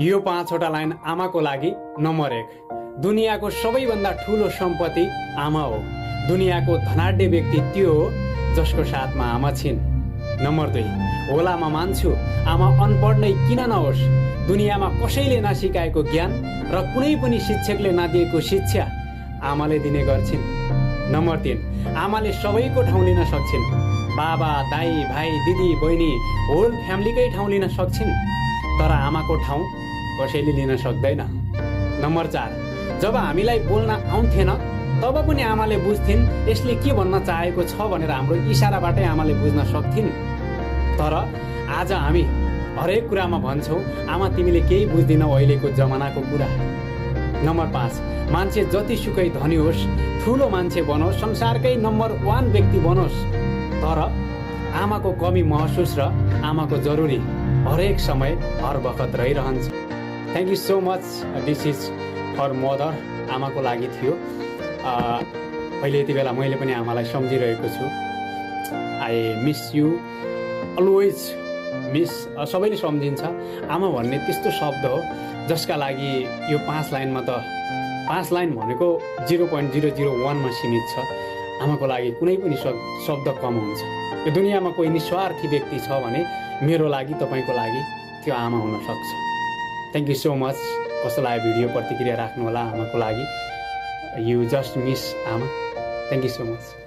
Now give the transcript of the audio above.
यो 5वटा लाइन आमाको लागि। नम्बर 1, दुनियाँको सबैभन्दा ठुलो सम्पत्ति आमा हो। दुनियाँको धनाढ्य व्यक्ति त्यो हो जसको साथमा आमा छिन्। नम्बर 2, होला म मान्छु आमा अनपढ नै किन नहोस्, दुनियाँमा कसैले नसिकाएको ज्ञान र कुनै पनि शिक्षकले नदिएको शिक्षा आमाले दिने गर्छिन्। नम्बर 3, आमाले सबैको ठाउँ लिन सक्छिन्। बाबा, दाई, भाइ, दिदी, बहिनी, होल फ्यामिलीकै ठाउँ लिन सक्छिन्, तर आमाको ठाउँ कसैले लिन सक्दैन। नम्बर 4, जब हामीलाई बोल्न आउँथेन तब पनि आमाले बुझ्थिन् यसले के भन्न चाहेको छ भनेर। हाम्रो इसाराबाटै आमाले बुझ्न सक्थिन्। तर आज हामी हरेक कुरामा भन्छौँ आमा तिमीले केही बुझ्दिनौ अहिलेको जमानाको कुरा। नम्बर 5, मान्छे जतिसुकै धनी होस्, ठुलो मान्छे बनोस्, संसारकै नम्बर 1 व्यक्ति बनोस्, तर आमाको कमी महसुस र आमाको जरुरी हरेक समय हर बखत रहिरहन्छ। Thank you so much. This is for mother. आमाको लागि थियो। अहिले यति बेला मैले पनि आमालाई सम्झिरहेको छु। I miss you always. Miss सबैले सम्झिन्छ। आमा भन्ने त्यस्तो शब्द हो जसका लागि यो 5 लाइनमा त 5 लाइन भनेको 0.001 मा सीमित छ। आमाको लागि कुनै पनि शब्द कम हुन्छ। यो दुनियाँमा कोही निस्वार्थी व्यक्ति छ भने मेरो लागि, तपाईँको लागि त्यो आमा हुन सक्छ। Thank you so much. कस्तो लाग्यो भिडियो प्रतिक्रिया राख्नु होला आमाको लागि। यु जस्ट मिस आमा। Thank you so much.